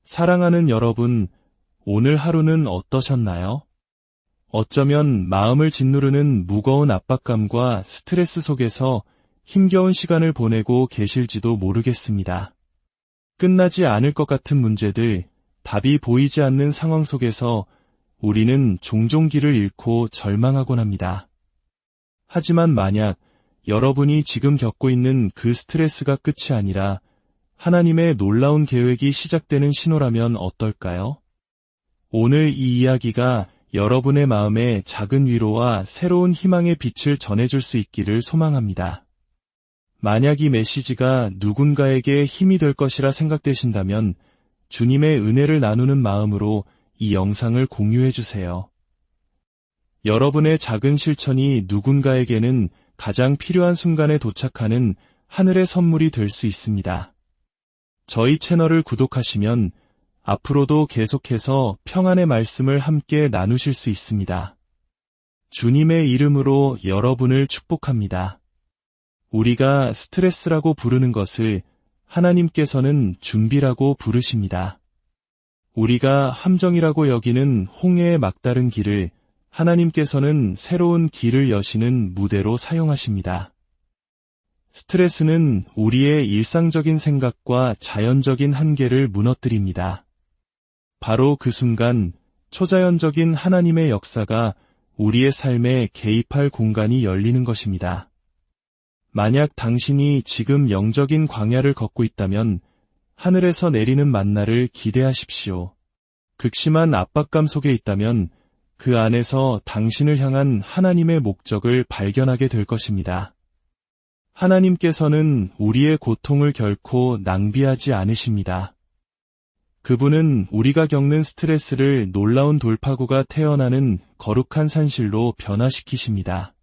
사랑하는 여러분, 오늘 하루는 어떠셨나요? 어쩌면 마음을 짓누르는 무거운 압박감과 스트레스 속에서 힘겨운 시간을 보내고 계실지도 모르겠습니다. 끝나지 않을 것 같은 문제들, 답이 보이지 않는 상황 속에서 우리는 종종 길을 잃고 절망하곤 합니다. 하지만 만약 여러분이 지금 겪고 있는 그 스트레스가 끝이 아니라 하나님의 놀라운 계획이 시작되는 신호라면 어떨까요? 오늘 이 이야기가 여러분의 마음에 작은 위로와 새로운 희망의 빛을 전해줄 수 있기를 소망합니다. 만약 이 메시지가 누군가에게 힘이 될 것이라 생각되신다면 주님의 은혜를 나누는 마음으로 이 영상을 공유해 주세요. 여러분의 작은 실천이 누군가에게는 가장 필요한 순간에 도착하는 하늘의 선물이 될 수 있습니다. 저희 채널을 구독하시면 앞으로도 계속해서 평안의 말씀을 함께 나누실 수 있습니다. 주님의 이름으로 여러분을 축복합니다. 우리가 스트레스라고 부르는 것을 하나님께서는 준비라고 부르십니다. 우리가 함정이라고 여기는 홍해의 막다른 길을 하나님께서는 새로운 길을 여시는 무대로 사용하십니다. 스트레스는 우리의 일상적인 생각과 자연적인 한계를 무너뜨립니다. 바로 그 순간 초자연적인 하나님의 역사가 우리의 삶에 개입할 공간이 열리는 것입니다. 만약 당신이 지금 영적인 광야를 걷고 있다면 하늘에서 내리는 만나를 기대하십시오. 극심한 압박감 속에 있다면 그 안에서 당신을 향한 하나님의 목적을 발견하게 될 것입니다. 하나님께서는 우리의 고통을 결코 낭비하지 않으십니다. 그분은 우리가 겪는 스트레스를 놀라운 돌파구가 태어나는 거룩한 산실로 변화시키십니다.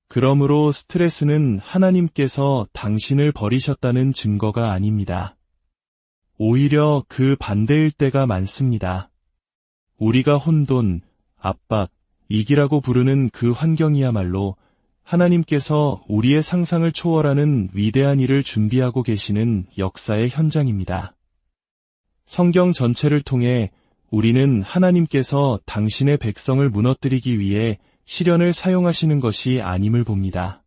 그러므로 스트레스는 하나님께서 당신을 버리셨다는 증거가 아닙니다. 오히려 그 반대일 때가 많습니다. 우리가 혼돈, 압박, 위기라고 부르는 그 환경이야말로 하나님께서 우리의 상상을 초월하는 위대한 일을 준비하고 계시는 역사의 현장입니다. 성경 전체를 통해 우리는 하나님께서 당신의 백성을 무너뜨리기 위해 시련을 사용하시는 것이 아님을 봅니다.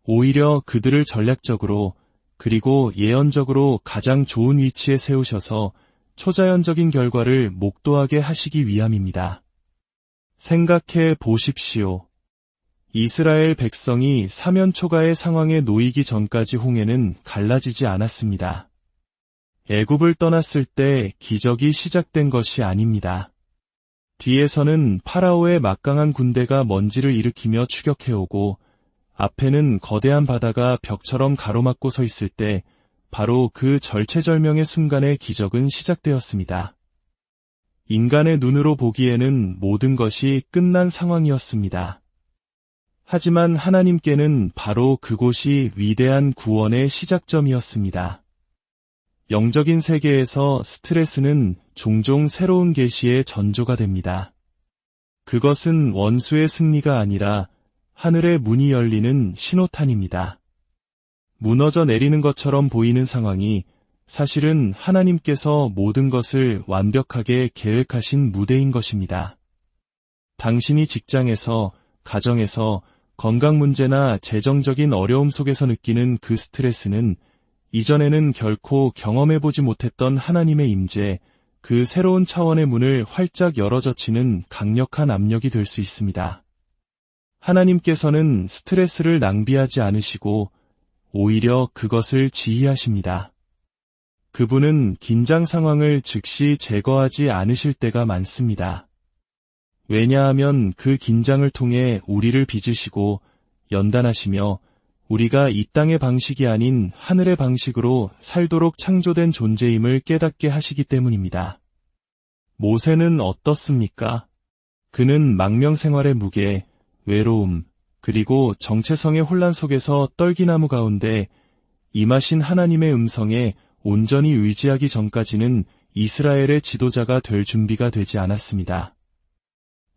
오히려 그들을 전략적으로 그리고 예언적으로 가장 좋은 위치에 세우셔서 초자연적인 결과를 목도하게 하시기 위함입니다. 생각해 보십시오. 이스라엘 백성이 사면초가의 상황에 놓이기 전까지 홍해는 갈라지지 않았습니다. 애굽을 떠났을 때 기적이 시작된 것이 아닙니다. 뒤에서는 파라오의 막강한 군대가 먼지를 일으키며 추격해오고 앞에는 거대한 바다가 벽처럼 가로막고 서 있을 때 바로 그 절체절명의 순간에 기적은 시작되었습니다. 인간의 눈으로 보기에는 모든 것이 끝난 상황이었습니다. 하지만 하나님께는 바로 그곳이 위대한 구원의 시작점이었습니다. 영적인 세계에서 스트레스는 종종 새로운 계시의 전조가 됩니다. 그것은 원수의 승리가 아니라 하늘의 문이 열리는 신호탄입니다. 무너져 내리는 것처럼 보이는 상황이 사실은 하나님께서 모든 것을 완벽하게 계획하신 무대인 것입니다. 당신이 직장에서, 가정에서, 건강 문제나 재정적인 어려움 속에서 느끼는 그 스트레스는 이전에는 결코 경험해보지 못했던 하나님의 임재, 그 새로운 차원의 문을 활짝 열어젖히는 강력한 압력이 될 수 있습니다. 하나님께서는 스트레스를 낭비하지 않으시고 오히려 그것을 지휘하십니다. 그분은 긴장 상황을 즉시 제거하지 않으실 때가 많습니다. 왜냐하면 그 긴장을 통해 우리를 빚으시고 연단하시며 우리가 이 땅의 방식이 아닌 하늘의 방식으로 살도록 창조된 존재임을 깨닫게 하시기 때문입니다. 모세는 어떻습니까? 그는 망명 생활의 무게, 외로움, 그리고 정체성의 혼란 속에서 떨기나무 가운데 임하신 하나님의 음성에 온전히 의지하기 전까지는 이스라엘의 지도자가 될 준비가 되지 않았습니다.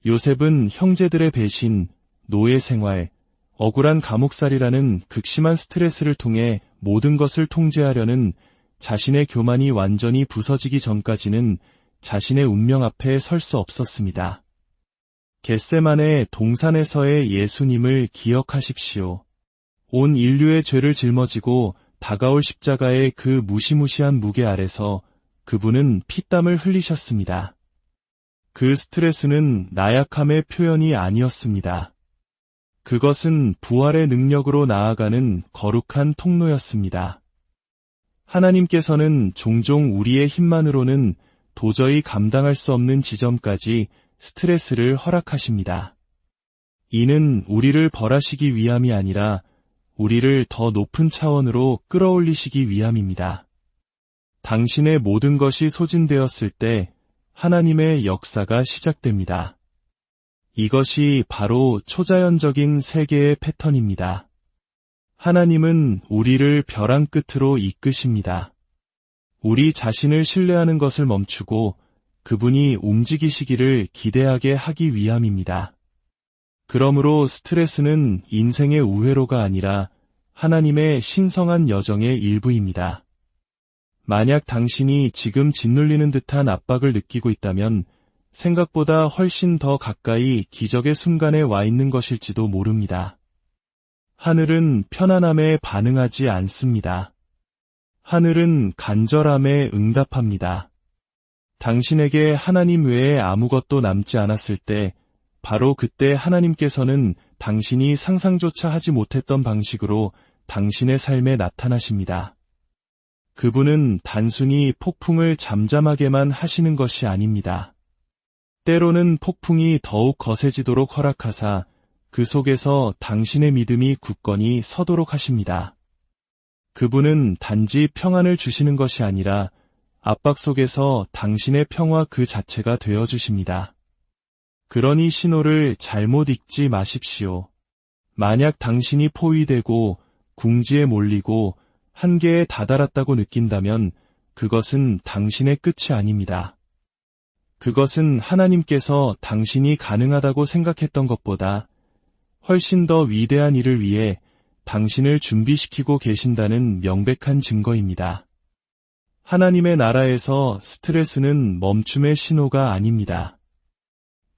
요셉은 형제들의 배신, 노예 생활, 억울한 감옥살이라는 극심한 스트레스를 통해 모든 것을 통제하려는 자신의 교만이 완전히 부서지기 전까지는 자신의 운명 앞에 설 수 없었습니다. 겟세마네 동산에서의 예수님을 기억하십시오. 온 인류의 죄를 짊어지고 다가올 십자가의 그 무시무시한 무게 아래서 그분은 피땀을 흘리셨습니다. 그 스트레스는 나약함의 표현이 아니었습니다. 그것은 부활의 능력으로 나아가는 거룩한 통로였습니다. 하나님께서는 종종 우리의 힘만으로는 도저히 감당할 수 없는 지점까지 스트레스를 허락하십니다. 이는 우리를 벌하시기 위함이 아니라 우리를 더 높은 차원으로 끌어올리시기 위함입니다. 당신의 모든 것이 소진되었을 때 하나님의 역사가 시작됩니다. 이것이 바로 초자연적인 세계의 패턴입니다. 하나님은 우리를 벼랑 끝으로 이끄십니다. 우리 자신을 신뢰하는 것을 멈추고 그분이 움직이시기를 기대하게 하기 위함입니다. 그러므로 스트레스는 인생의 우회로가 아니라 하나님의 신성한 여정의 일부입니다. 만약 당신이 지금 짓눌리는 듯한 압박을 느끼고 있다면 생각보다 훨씬 더 가까이 기적의 순간에 와 있는 것일지도 모릅니다. 하늘은 편안함에 반응하지 않습니다. 하늘은 간절함에 응답합니다. 당신에게 하나님 외에 아무것도 남지 않았을 때 바로 그때 하나님께서는 당신이 상상조차 하지 못했던 방식으로 당신의 삶에 나타나십니다. 그분은 단순히 폭풍을 잠잠하게만 하시는 것이 아닙니다. 때로는 폭풍이 더욱 거세지도록 허락하사 그 속에서 당신의 믿음이 굳건히 서도록 하십니다. 그분은 단지 평안을 주시는 것이 아니라 압박 속에서 당신의 평화 그 자체가 되어주십니다. 그러니 신호를 잘못 읽지 마십시오. 만약 당신이 포위되고 궁지에 몰리고 한계에 다다랐다고 느낀다면 그것은 당신의 끝이 아닙니다. 그것은 하나님께서 당신이 가능하다고 생각했던 것보다 훨씬 더 위대한 일을 위해 당신을 준비시키고 계신다는 명백한 증거입니다. 하나님의 나라에서 스트레스는 멈춤의 신호가 아닙니다.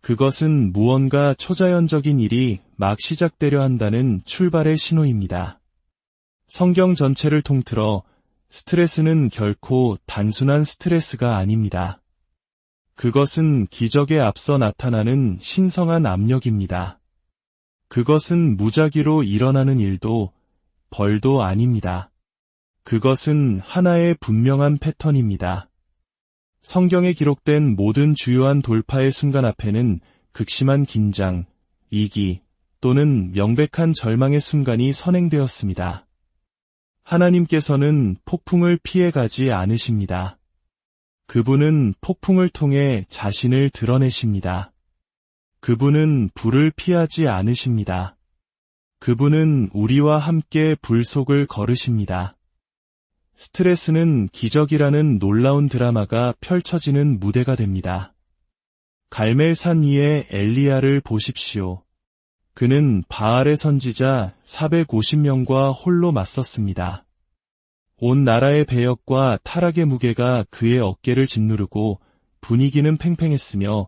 그것은 무언가 초자연적인 일이 막 시작되려 한다는 출발의 신호입니다. 성경 전체를 통틀어 스트레스는 결코 단순한 스트레스가 아닙니다. 그것은 기적에 앞서 나타나는 신성한 압력입니다. 그것은 무작위로 일어나는 일도 벌도 아닙니다. 그것은 하나의 분명한 패턴입니다. 성경에 기록된 모든 주요한 돌파의 순간 앞에는 극심한 긴장, 위기 또는 명백한 절망의 순간이 선행되었습니다. 하나님께서는 폭풍을 피해가지 않으십니다. 그분은 폭풍을 통해 자신을 드러내십니다. 그분은 불을 피하지 않으십니다. 그분은 우리와 함께 불 속을 걸으십니다. 스트레스는 기적이라는 놀라운 드라마가 펼쳐지는 무대가 됩니다. 갈멜산 위의 엘리야를 보십시오. 그는 바알의 선지자 450명과 홀로 맞섰습니다. 온 나라의 배역과 타락의 무게가 그의 어깨를 짓누르고 분위기는 팽팽했으며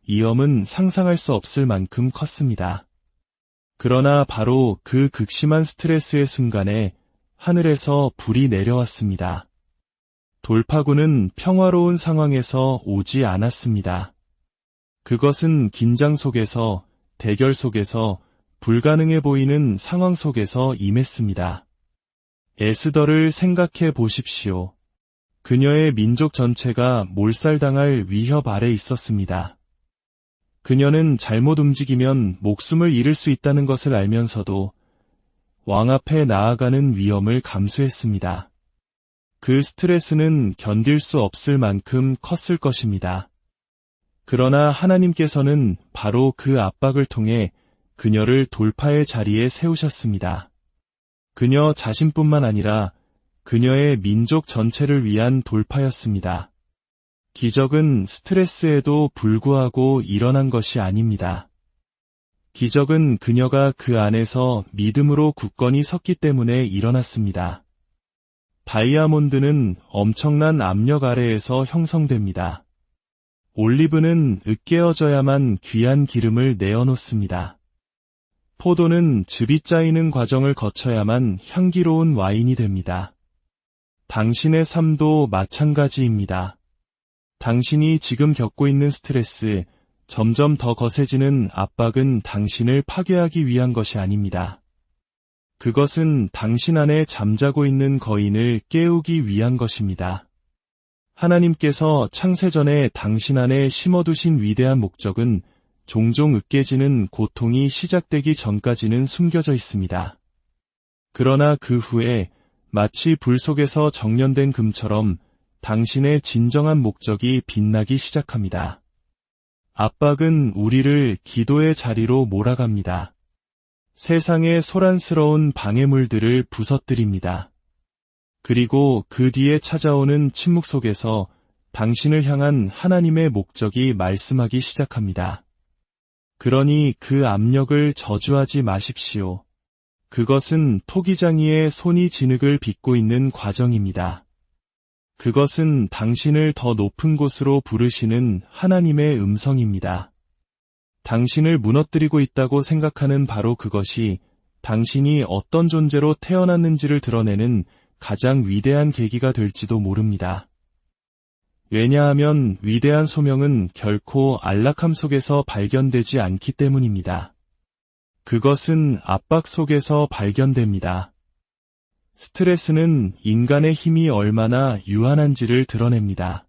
위험은 상상할 수 없을 만큼 컸습니다. 그러나 바로 그 극심한 스트레스의 순간에 하늘에서 불이 내려왔습니다. 돌파구는 평화로운 상황에서 오지 않았습니다. 그것은 긴장 속에서, 대결 속에서, 불가능해 보이는 상황 속에서 임했습니다. 에스더를 생각해 보십시오. 그녀의 민족 전체가 몰살당할 위협 아래 있었습니다. 그녀는 잘못 움직이면 목숨을 잃을 수 있다는 것을 알면서도 왕 앞에 나아가는 위험을 감수했습니다. 그 스트레스는 견딜 수 없을 만큼 컸을 것입니다. 그러나 하나님께서는 바로 그 압박을 통해 그녀를 돌파의 자리에 세우셨습니다. 그녀 자신뿐만 아니라 그녀의 민족 전체를 위한 돌파였습니다. 기적은 스트레스에도 불구하고 일어난 것이 아닙니다. 기적은 그녀가 그 안에서 믿음으로 굳건히 섰기 때문에 일어났습니다. 다이아몬드는 엄청난 압력 아래에서 형성됩니다. 올리브는 으깨어져야만 귀한 기름을 내어놓습니다. 포도는 즙이 짜이는 과정을 거쳐야만 향기로운 와인이 됩니다. 당신의 삶도 마찬가지입니다. 당신이 지금 겪고 있는 스트레스, 점점 더 거세지는 압박은 당신을 파괴하기 위한 것이 아닙니다. 그것은 당신 안에 잠자고 있는 거인을 깨우기 위한 것입니다. 하나님께서 창세전에 당신 안에 심어두신 위대한 목적은 종종 으깨지는 고통이 시작되기 전까지는 숨겨져 있습니다. 그러나 그 후에 마치 불 속에서 정련된 금처럼 당신의 진정한 목적이 빛나기 시작합니다. 압박은 우리를 기도의 자리로 몰아갑니다. 세상의 소란스러운 방해물들을 부서뜨립니다. 그리고 그 뒤에 찾아오는 침묵 속에서 당신을 향한 하나님의 목적이 말씀하기 시작합니다. 그러니 그 압력을 저주하지 마십시오. 그것은 토기장이의 손이 진흙을 빚고 있는 과정입니다. 그것은 당신을 더 높은 곳으로 부르시는 하나님의 음성입니다. 당신을 무너뜨리고 있다고 생각하는 바로 그것이 당신이 어떤 존재로 태어났는지를 드러내는 가장 위대한 계기가 될지도 모릅니다. 왜냐하면 위대한 소명은 결코 안락함 속에서 발견되지 않기 때문입니다. 그것은 압박 속에서 발견됩니다. 스트레스는 인간의 힘이 얼마나 유한한지를 드러냅니다.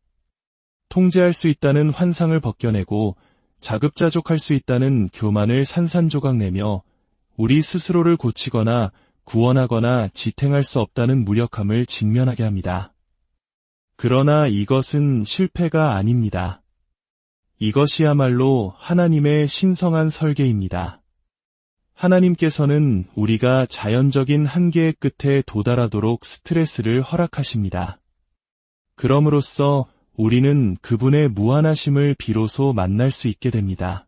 통제할 수 있다는 환상을 벗겨내고 자급자족할 수 있다는 교만을 산산조각내며 우리 스스로를 고치거나 구원하거나 지탱할 수 없다는 무력함을 직면하게 합니다. 그러나 이것은 실패가 아닙니다. 이것이야말로 하나님의 신성한 설계입니다. 하나님께서는 우리가 자연적인 한계의 끝에 도달하도록 스트레스를 허락하십니다. 그럼으로써 우리는 그분의 무한하심을 비로소 만날 수 있게 됩니다.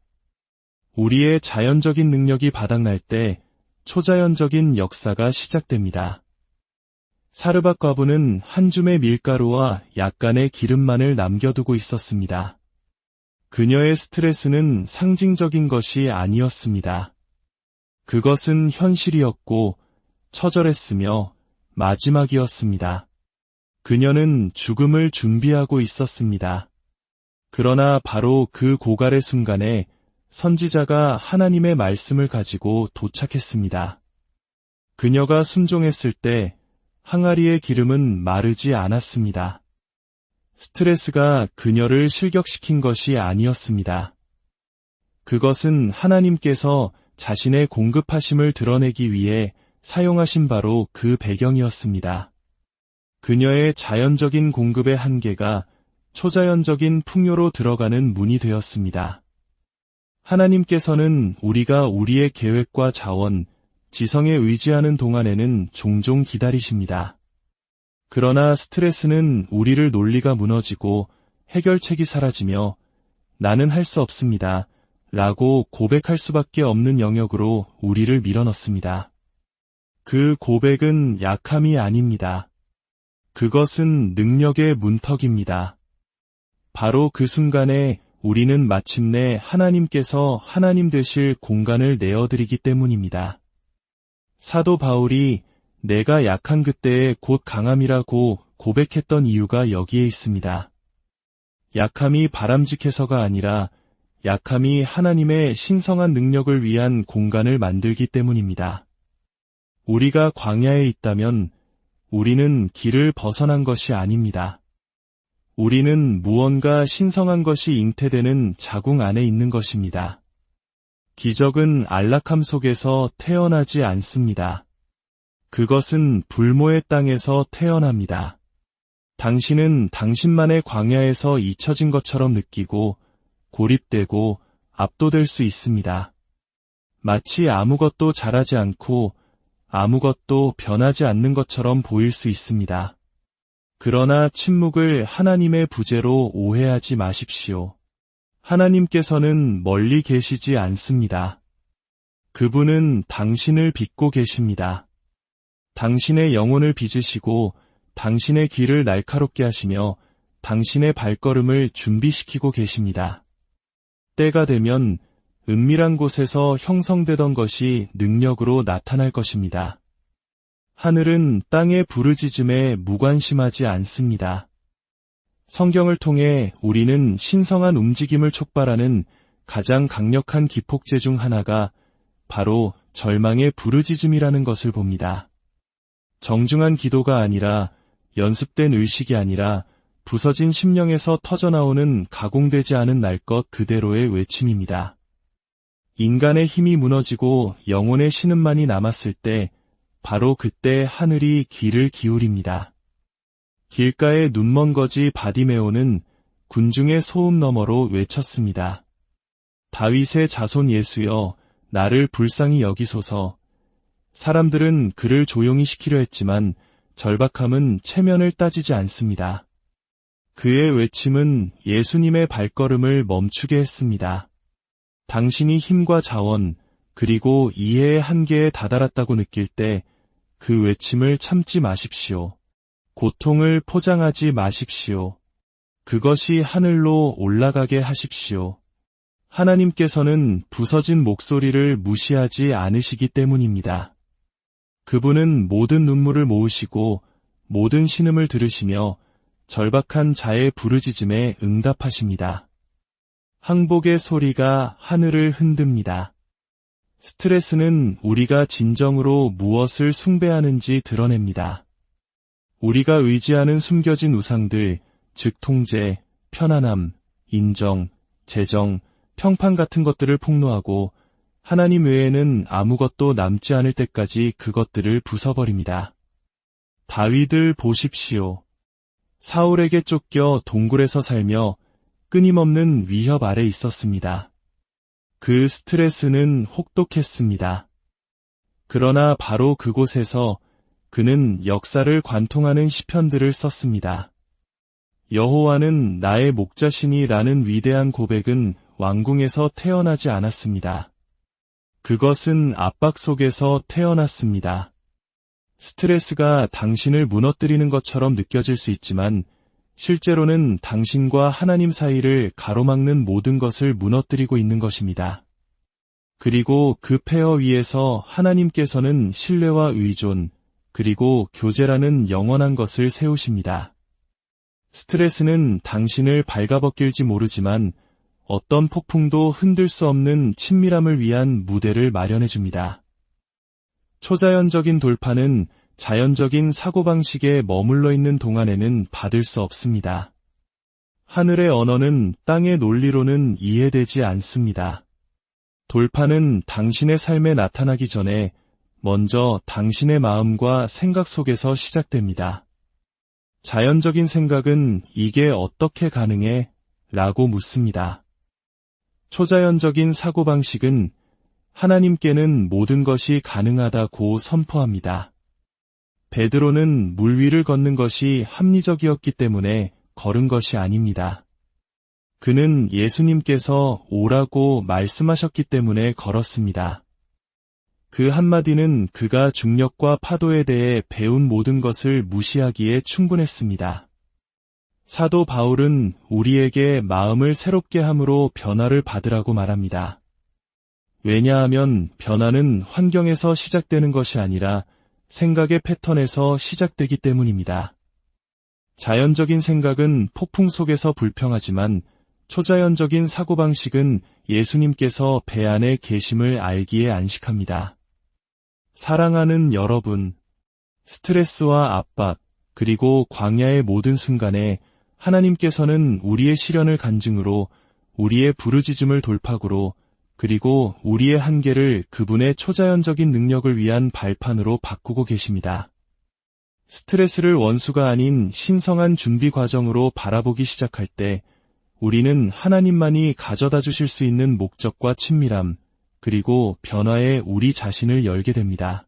우리의 자연적인 능력이 바닥날 때 초자연적인 역사가 시작됩니다. 사르밧 과부는 한 줌의 밀가루와 약간의 기름만을 남겨두고 있었습니다. 그녀의 스트레스는 상징적인 것이 아니었습니다. 그것은 현실이었고 처절했으며 마지막이었습니다. 그녀는 죽음을 준비하고 있었습니다. 그러나 바로 그 고갈의 순간에 선지자가 하나님의 말씀을 가지고 도착했습니다. 그녀가 순종했을 때 항아리의 기름은 마르지 않았습니다. 스트레스가 그녀를 실격시킨 것이 아니었습니다. 그것은 하나님께서 자신의 공급하심을 드러내기 위해 사용하신 바로 그 배경이었습니다. 그녀의 자연적인 공급의 한계가 초자연적인 풍요로 들어가는 문이 되었습니다. 하나님께서는 우리가 우리의 계획과 자원, 지성에 의지하는 동안에는 종종 기다리십니다. 그러나 스트레스는 우리를 논리가 무너지고 해결책이 사라지며 나는 할 수 없습니다. 라고 고백할 수밖에 없는 영역으로 우리를 밀어넣습니다. 그 고백은 약함이 아닙니다. 그것은 능력의 문턱입니다. 바로 그 순간에 우리는 마침내 하나님께서 하나님 되실 공간을 내어드리기 때문입니다. 사도 바울이 내가 약한 그때에 곧 강함이라고 고백했던 이유가 여기에 있습니다. 약함이 바람직해서가 아니라 약함이 하나님의 신성한 능력을 위한 공간을 만들기 때문입니다. 우리가 광야에 있다면 우리는 길을 벗어난 것이 아닙니다. 우리는 무언가 신성한 것이 잉태되는 자궁 안에 있는 것입니다. 기적은 안락함 속에서 태어나지 않습니다. 그것은 불모의 땅에서 태어납니다. 당신은 당신만의 광야에서 잊혀진 것처럼 느끼고 고립되고 압도될 수 있습니다. 마치 아무것도 자라지 않고 아무것도 변하지 않는 것처럼 보일 수 있습니다. 그러나 침묵을 하나님의 부재로 오해하지 마십시오. 하나님께서는 멀리 계시지 않습니다. 그분은 당신을 빚고 계십니다. 당신의 영혼을 빚으시고 당신의 길을 날카롭게 하시며 당신의 발걸음을 준비시키고 계십니다. 때가 되면 은밀한 곳에서 형성되던 것이 능력으로 나타날 것입니다. 하늘은 땅의 부르짖음에 무관심하지 않습니다. 성경을 통해 우리는 신성한 움직임을 촉발하는 가장 강력한 기폭제 중 하나가 바로 절망의 부르짖음이라는 것을 봅니다. 정중한 기도가 아니라 연습된 의식이 아니라 부서진 심령에서 터져나오는 가공되지 않은 날 것 그대로의 외침입니다. 인간의 힘이 무너지고 영혼의 신음만이 남았을 때 바로 그때 하늘이 귀를 기울입니다. 길가의 눈먼 거지 바디메오는 군중의 소음 너머로 외쳤습니다. 다윗의 자손 예수여, 나를 불쌍히 여기소서. 사람들은 그를 조용히 시키려 했지만 절박함은 체면을 따지지 않습니다. 그의 외침은 예수님의 발걸음을 멈추게 했습니다. 당신이 힘과 자원, 그리고 이해의 한계에 다다랐다고 느낄 때 그 외침을 참지 마십시오. 고통을 포장하지 마십시오. 그것이 하늘로 올라가게 하십시오. 하나님께서는 부서진 목소리를 무시하지 않으시기 때문입니다. 그분은 모든 눈물을 모으시고 모든 신음을 들으시며 절박한 자의 부르짖음에 응답하십니다. 항복의 소리가 하늘을 흔듭니다. 스트레스는 우리가 진정으로 무엇을 숭배하는지 드러냅니다. 우리가 의지하는 숨겨진 우상들, 즉 통제, 편안함, 인정, 재정, 평판 같은 것들을 폭로하고 하나님 외에는 아무것도 남지 않을 때까지 그것들을 부숴버립니다. 다윗을 보십시오. 사울에게 쫓겨 동굴에서 살며 끊임없는 위협 아래 있었습니다. 그 스트레스는 혹독했습니다. 그러나 바로 그곳에서 그는 역사를 관통하는 시편들을 썼습니다. 여호와는 나의 목자시니라는 위대한 고백은 왕궁에서 태어나지 않았습니다. 그것은 압박 속에서 태어났습니다. 스트레스가 당신을 무너뜨리는 것처럼 느껴질 수 있지만 실제로는 당신과 하나님 사이를 가로막는 모든 것을 무너뜨리고 있는 것입니다. 그리고 그 폐허 위에서 하나님께서는 신뢰와 의존, 그리고 교제라는 영원한 것을 세우십니다. 스트레스는 당신을 발가벗길지 모르지만 어떤 폭풍도 흔들 수 없는 친밀함을 위한 무대를 마련해줍니다. 초자연적인 돌파는 자연적인 사고방식에 머물러 있는 동안에는 받을 수 없습니다. 하늘의 언어는 땅의 논리로는 이해되지 않습니다. 돌파는 당신의 삶에 나타나기 전에 먼저 당신의 마음과 생각 속에서 시작됩니다. 자연적인 생각은 이게 어떻게 가능해? 라고 묻습니다. 초자연적인 사고방식은 하나님께는 모든 것이 가능하다고 선포합니다. 베드로는 물 위를 걷는 것이 합리적이었기 때문에 걸은 것이 아닙니다. 그는 예수님께서 오라고 말씀하셨기 때문에 걸었습니다. 그 한마디는 그가 중력과 파도에 대해 배운 모든 것을 무시하기에 충분했습니다. 사도 바울은 우리에게 마음을 새롭게 함으로 변화를 받으라고 말합니다. 왜냐하면 변화는 환경에서 시작되는 것이 아니라 생각의 패턴에서 시작되기 때문입니다. 자연적인 생각은 폭풍 속에서 불평하지만 초자연적인 사고방식은 예수님께서 배 안에 계심을 알기에 안식합니다. 사랑하는 여러분, 스트레스와 압박, 그리고 광야의 모든 순간에 하나님께서는 우리의 시련을 간증으로, 우리의 부르짖음을 돌파구로, 그리고 우리의 한계를 그분의 초자연적인 능력을 위한 발판으로 바꾸고 계십니다. 스트레스를 원수가 아닌 신성한 준비 과정으로 바라보기 시작할 때 우리는 하나님만이 가져다 주실 수 있는 목적과 친밀함, 그리고 변화에 우리 자신을 열게 됩니다.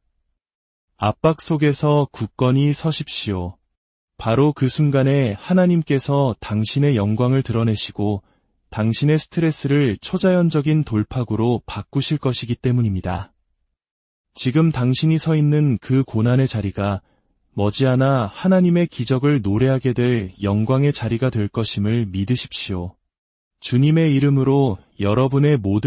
압박 속에서 굳건히 서십시오. 바로 그 순간에 하나님께서 당신의 영광을 드러내시고 당신의 스트레스를 초자연적인 돌파구로 바꾸실 것이기 때문입니다. 지금 당신이 서 있는 그 고난의 자리가 머지않아 하나님의 기적을 노래하게 될 영광의 자리가 될 것임을 믿으십시오. 주님의 이름으로 여러분의 모든